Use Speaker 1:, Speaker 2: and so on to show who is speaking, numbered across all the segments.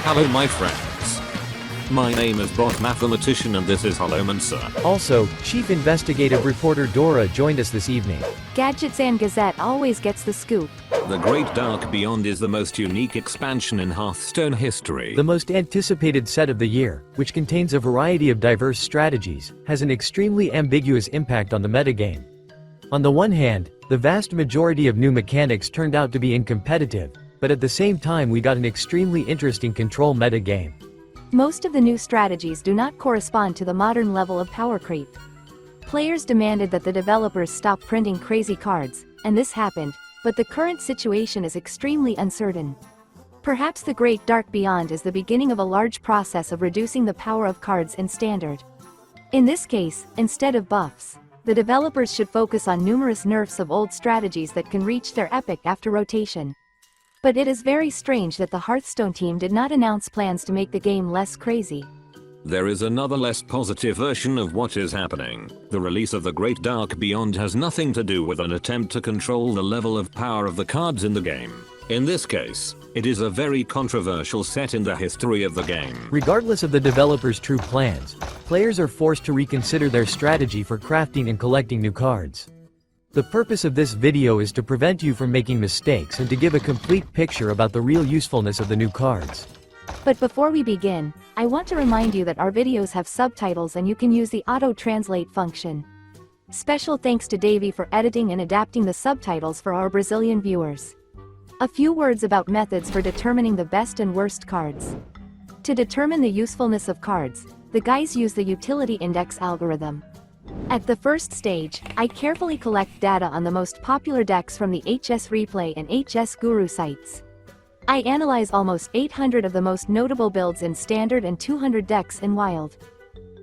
Speaker 1: Hello my friends. My name is Bot Mathematician and this is Holomancer.
Speaker 2: Also, Chief Investigative Reporter Dora joined us this evening.
Speaker 3: Gadgets and Gazette always gets the scoop.
Speaker 1: The Great Dark Beyond is the most unique expansion in Hearthstone history.
Speaker 2: The most anticipated set of the year, which contains a variety of diverse strategies, has an extremely ambiguous impact on the metagame. On the one hand, the vast majority of new mechanics turned out to be uncompetitive, but at the same time we got an extremely interesting control metagame.
Speaker 3: Most of the new strategies do not correspond to the modern level of power creep. Players demanded that the developers stop printing crazy cards, and this happened, but the current situation is extremely uncertain. Perhaps the Great Dark Beyond is the beginning of a large process of reducing the power of cards in Standard. In this case, instead of buffs, the developers should focus on numerous nerfs of old strategies that can reach their epic after rotation. But it is very strange that the Hearthstone team did not announce plans to make the game less crazy.
Speaker 1: There is another less positive version of what is happening. The release of the Great Dark Beyond has nothing to do with an attempt to control the level of power of the cards in the game. In this case, it is a very controversial set in the history of the game.
Speaker 2: Regardless of the developers' true plans, players are forced to reconsider their strategy for crafting and collecting new cards. The purpose of this video is to prevent you from making mistakes and to give a complete picture about the real usefulness of the new cards.
Speaker 3: But before we begin, I want to remind you that our videos have subtitles and you can use the auto-translate function. Special thanks to Davey for editing and adapting the subtitles for our Brazilian viewers. A few words about methods for determining the best and worst cards. To determine the usefulness of cards, the guys use the utility index algorithm. At the first stage, I carefully collect data on the most popular decks from the HS Replay and HS Guru sites. I analyze almost 800 of the most notable builds in Standard and 200 decks in Wild.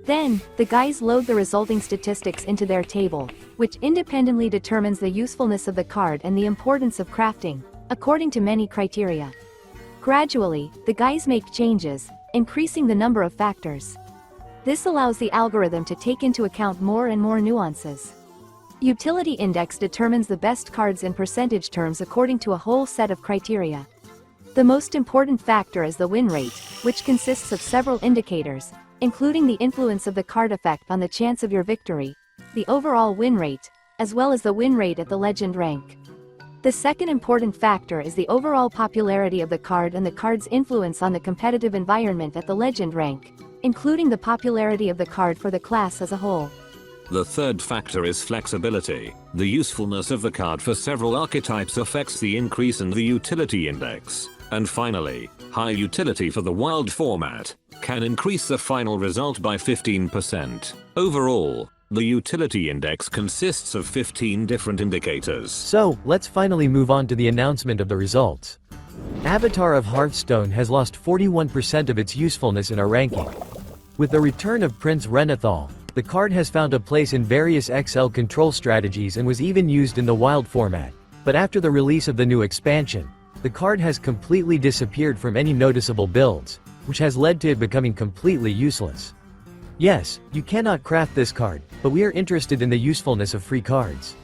Speaker 3: Then, the guys load the resulting statistics into their table, which independently determines the usefulness of the card and the importance of crafting, according to many criteria. Gradually, the guys make changes, increasing the number of factors. This allows the algorithm to take into account more and more nuances. Utility index determines the best cards in percentage terms according to a whole set of criteria. The most important factor is the win rate, which consists of several indicators, including the influence of the card effect on the chance of your victory, the overall win rate, as well as the win rate at the legend rank. The second important factor is the overall popularity of the card and the card's influence on the competitive environment at the legend rank, including the popularity of the card for the class as a whole.
Speaker 1: The third factor is flexibility. The usefulness of the card for several archetypes affects the increase in the utility index. And finally, high utility for the wild format can increase the final result by 15%. Overall, the utility index consists of 15 different indicators.
Speaker 2: So, let's finally move on to the announcement of the results. Avatar of Hearthstone has lost 41% of its usefulness in our ranking. With the return of Prince Renathal, the card has found a place in various XL control strategies and was even used in the Wild format. But after the release of the new expansion, the card has completely disappeared from any noticeable builds, which has led to it becoming completely useless. Yes, you cannot craft this card, but we are interested in the usefulness of free cards.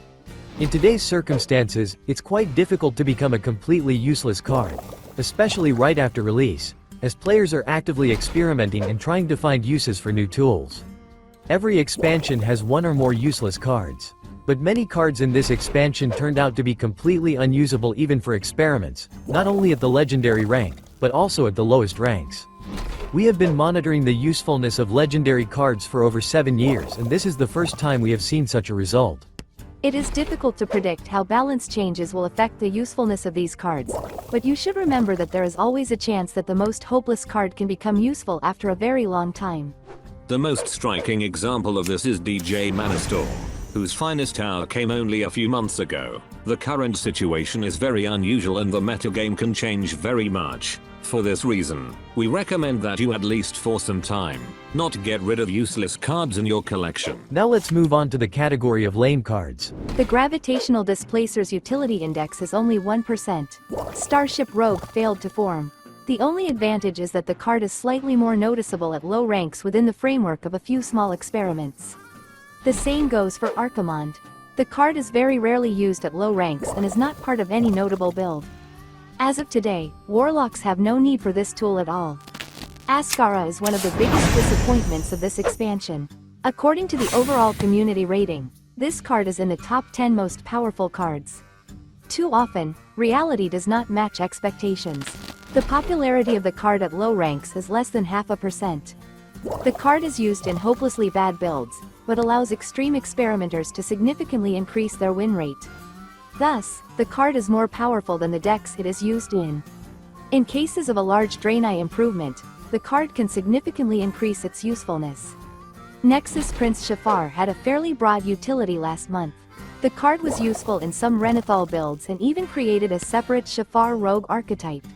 Speaker 2: In today's circumstances, it's quite difficult to become a completely useless card, especially right after release, as players are actively experimenting and trying to find uses for new tools. Every expansion has one or more useless cards. But many cards in this expansion turned out to be completely unusable even for experiments, not only at the legendary rank, but also at the lowest ranks. We have been monitoring the usefulness of legendary cards for over 7 years, and this is the first time we have seen such a result.
Speaker 3: It is difficult to predict how balance changes will affect the usefulness of these cards, but you should remember that there is always a chance that the most hopeless card can become useful after a very long time.
Speaker 1: The most striking example of this is DJ Manastorm, whose finest hour came only a few months ago. The current situation is very unusual and the metagame can change very much. For this reason, we recommend that you at least for some time, not get rid of useless cards in your collection.
Speaker 2: Now let's move on to the category of lame cards.
Speaker 3: The Gravitational Displacer's utility index is only 1%. Starship Rogue failed to form. The only advantage is that the card is slightly more noticeable at low ranks within the framework of a few small experiments. The same goes for Archimond. The card is very rarely used at low ranks and is not part of any notable build. As of today, Warlocks have no need for this tool at all. Ascara is one of the biggest disappointments of this expansion. According to the overall community rating, this card is in the top 10 most powerful cards. Too often, reality does not match expectations. The popularity of the card at low ranks is less than 0.5%. The card is used in hopelessly bad builds, but allows extreme experimenters to significantly increase their win rate. Thus, the card is more powerful than the decks it is used in. In cases of a large Draenei improvement, the card can significantly increase its usefulness. Nexus Prince Shafar had a fairly broad utility last month. The card was useful in some Renathal builds and even created a separate Shafar rogue archetype.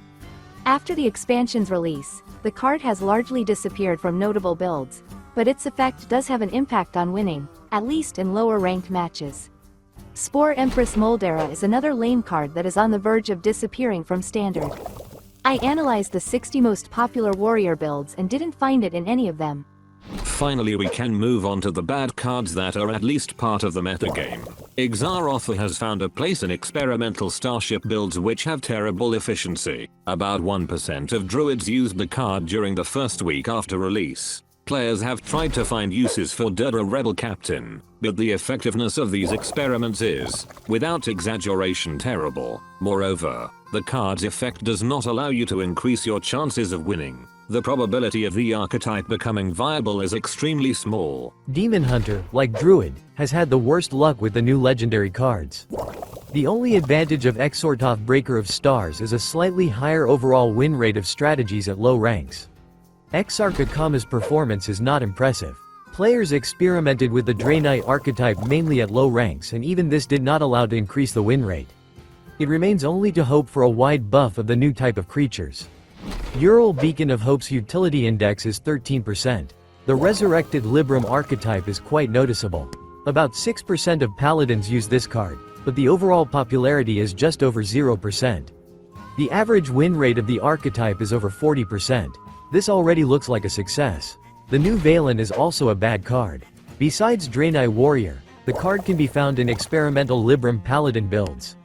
Speaker 3: After the expansion's release, the card has largely disappeared from notable builds, but its effect does have an impact on winning, at least in lower ranked matches. Spore Empress Moldera is another lame card that is on the verge of disappearing from standard. I analyzed the 60 most popular warrior builds and didn't find it in any of them.
Speaker 1: Finally, we can move on to the bad cards that are at least part of the metagame. Exaroth has found a place in experimental starship builds which have terrible efficiency. About 1% of druids used the card during the first week after release. Players have tried to find uses for Dura Rebel Captain, but the effectiveness of these experiments is, without exaggeration, terrible. Moreover, the card's effect does not allow you to increase your chances of winning. The probability of the archetype becoming viable is extremely small.
Speaker 2: Demon Hunter, like Druid, has had the worst luck with the new legendary cards. The only advantage of Exortoth Breaker of Stars is a slightly higher overall win rate of strategies at low ranks. Exarch Akama's performance is not impressive. Players experimented with the Draenei archetype mainly at low ranks, and even this did not allow to increase the win rate. It remains only to hope for a wide buff of the new type of creatures. Ural Beacon of Hope's utility index is 13%. The resurrected Libram archetype is quite noticeable. About 6% of paladins use this card, but the overall popularity is just over 0%. The average win rate of the archetype is over 40%. This already looks like a success. The new Valen is also a bad card. Besides Draenei Warrior, the card can be found in experimental Libram Paladin builds.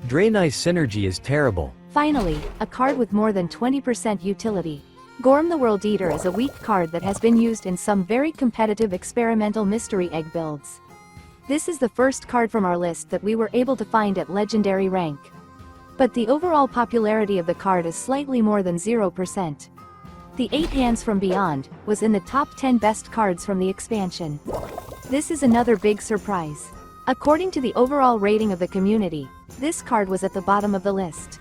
Speaker 2: Draenei Synergy is terrible.
Speaker 3: Finally, a card with more than 20% utility. Gorm the World Eater is a weak card that has been used in some very competitive experimental Mystery Egg builds. This is the first card from our list that we were able to find at legendary rank. But the overall popularity of the card is slightly more than 0%. The 8 Hands from Beyond was in the top 10 best cards from the expansion. This is another big surprise. According to the overall rating of the community, this card was at the bottom of the list.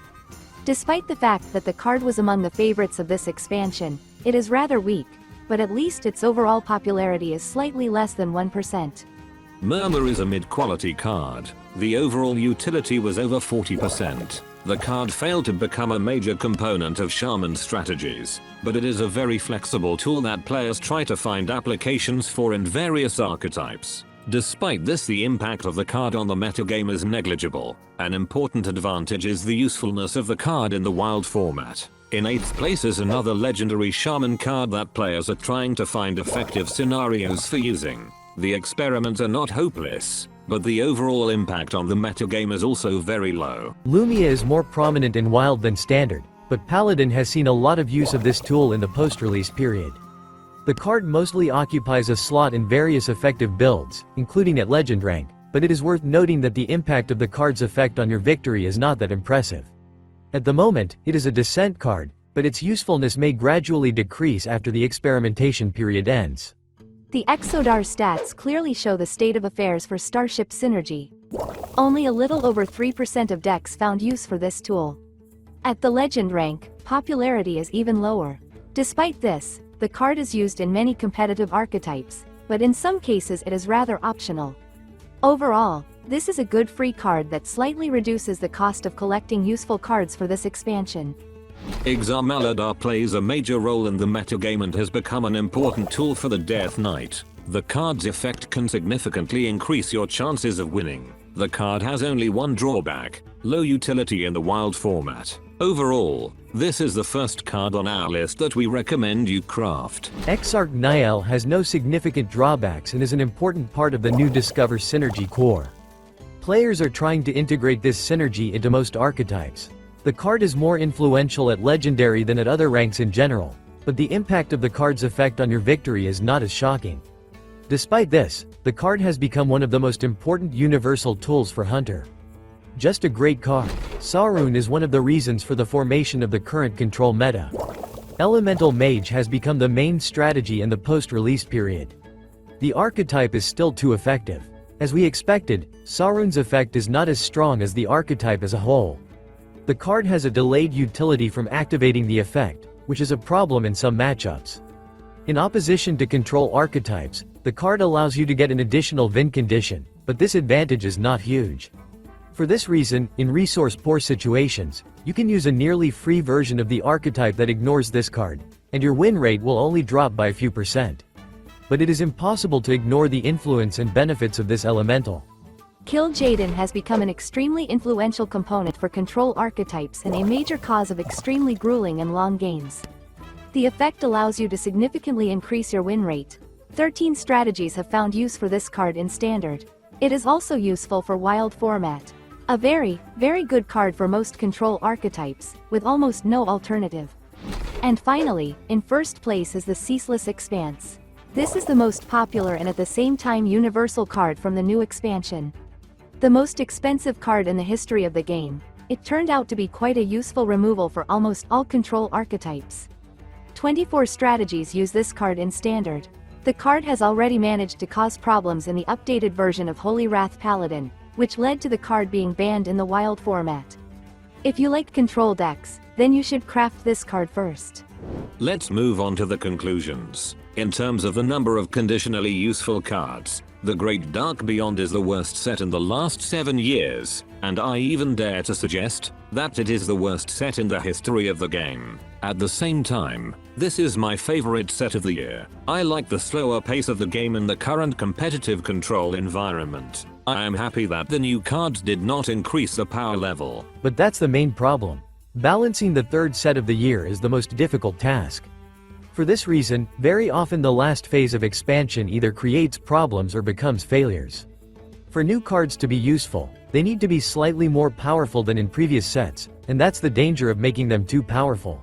Speaker 3: Despite the fact that the card was among the favorites of this expansion, it is rather weak, but at least its overall popularity is slightly less than 1%.
Speaker 1: Murmur is a mid-quality card. The overall utility was over 40%. The card failed to become a major component of Shaman strategies, but it is a very flexible tool that players try to find applications for in various archetypes. Despite this, the impact of the card on the metagame is negligible. An important advantage is the usefulness of the card in the wild format. In 8th place is another legendary Shaman card that players are trying to find effective scenarios for using. The experiments are not hopeless, but the overall impact on the metagame is also very low.
Speaker 2: Lumia is more prominent in Wild than Standard, but Paladin has seen a lot of use of this tool in the post-release period. The card mostly occupies a slot in various effective builds, including at Legend rank, but it is worth noting that the impact of the card's effect on your victory is not that impressive. At the moment, it is a Descent card, but its usefulness may gradually decrease after the experimentation period ends.
Speaker 3: The Exodar stats clearly show the state of affairs for Starship Synergy. Only a little over 3% of decks found use for this tool. At the Legend rank, popularity is even lower. Despite this, the card is used in many competitive archetypes, but in some cases it is rather optional. Overall, this is a good free card that slightly reduces the cost of collecting useful cards for this expansion.
Speaker 1: Exarmaladar plays a major role in the metagame and has become an important tool for the Death Knight. The card's effect can significantly increase your chances of winning. The card has only one drawback: low utility in the wild format. Overall, this is the first card on our list that we recommend you craft.
Speaker 2: Exarch Niel has no significant drawbacks and is an important part of the new Discover Synergy core. Players are trying to integrate this synergy into most archetypes. The card is more influential at Legendary than at other ranks in general. but the impact of the card's effect on your victory is not as shocking. Despite this, the card has become one of the most important universal tools for Hunter. Just a great card, Sarun is one of the reasons for the formation of the current control meta. Elemental Mage has become the main strategy in the post-release period. The archetype is still too effective. As we expected, Sarun's effect is not as strong as the archetype as a whole. The card has a delayed utility from activating the effect, which is a problem in some matchups. In opposition to control archetypes, the card allows you to get an additional win condition, but this advantage is not huge. For this reason, in resource-poor situations, you can use a nearly free version of the archetype that ignores this card, and your win rate will only drop by a few %. But it is impossible to ignore the influence and benefits of this elemental.
Speaker 3: Kill Jaden has become an extremely influential component for control archetypes and a major cause of extremely grueling and long games. The effect allows you to significantly increase your win rate. 13 strategies have found use for this card in Standard. It is also useful for Wild format. A very, very good card for most control archetypes, with almost no alternative. And finally, in first place is the Ceaseless Expanse. This is the most popular and at the same time universal card from the new expansion. The most expensive card in the history of the game, it turned out to be quite a useful removal for almost all control archetypes. 24 strategies use this card in Standard. The card has already managed to cause problems in the updated version of Holy Wrath Paladin, which led to the card being banned in the Wild format. If you like control decks, then you should craft this card first.
Speaker 1: Let's move on to the conclusions. In terms of the number of conditionally useful cards, the Great Dark Beyond is the worst set in the last 7 years, and I even dare to suggest that it is the worst set in the history of the game. At the same time, this is my favorite set of the year. I like the slower pace of the game in the current competitive control environment. I am happy that the new cards did not increase the power level.
Speaker 2: But that's the main problem. Balancing the third set of the year is the most difficult task. For this reason, very often the last phase of expansion either creates problems or becomes failures. For new cards to be useful, they need to be slightly more powerful than in previous sets, and that's the danger of making them too powerful.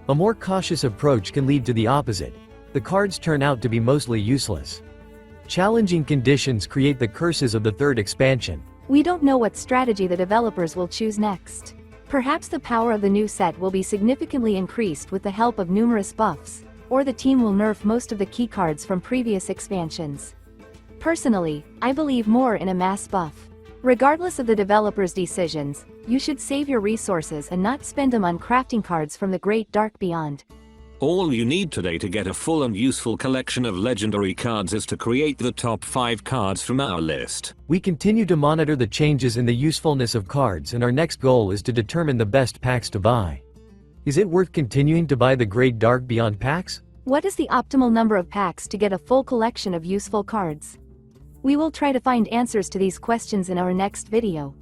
Speaker 2: A more cautious approach can lead to the opposite. The cards turn out to be mostly useless. Challenging conditions create the curses of the third expansion.
Speaker 3: We don't know what strategy the developers will choose next. Perhaps the power of the new set will be significantly increased with the help of numerous buffs, or the team will nerf most of the key cards from previous expansions. Personally, I believe more in a mass buff. Regardless of the developers' decisions, you should save your resources and not spend them on crafting cards from the Great Dark Beyond.
Speaker 1: All you need today to get a full and useful collection of legendary cards is to create the top 5 cards from our list.
Speaker 2: We continue to monitor the changes in the usefulness of cards, and our next goal is to determine the best packs to buy. Is it worth continuing to buy the Great Dark Beyond packs?
Speaker 3: What is the optimal number of packs to get a full collection of useful cards? We will try to find answers to these questions in our next video.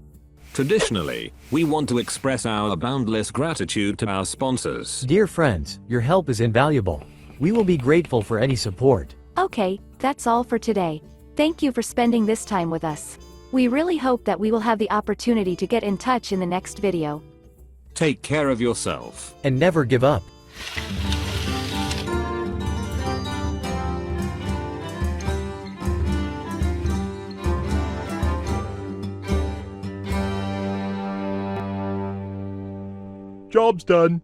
Speaker 1: Traditionally, we want to express our boundless gratitude to our sponsors.
Speaker 2: Dear friends, your help is invaluable. We will be grateful for any support.
Speaker 3: Okay, that's all for today. Thank you for spending this time with us. We really hope that we will have the opportunity to get in touch in the next video.
Speaker 1: Take care of yourself.
Speaker 2: And never give up.
Speaker 4: Job's done.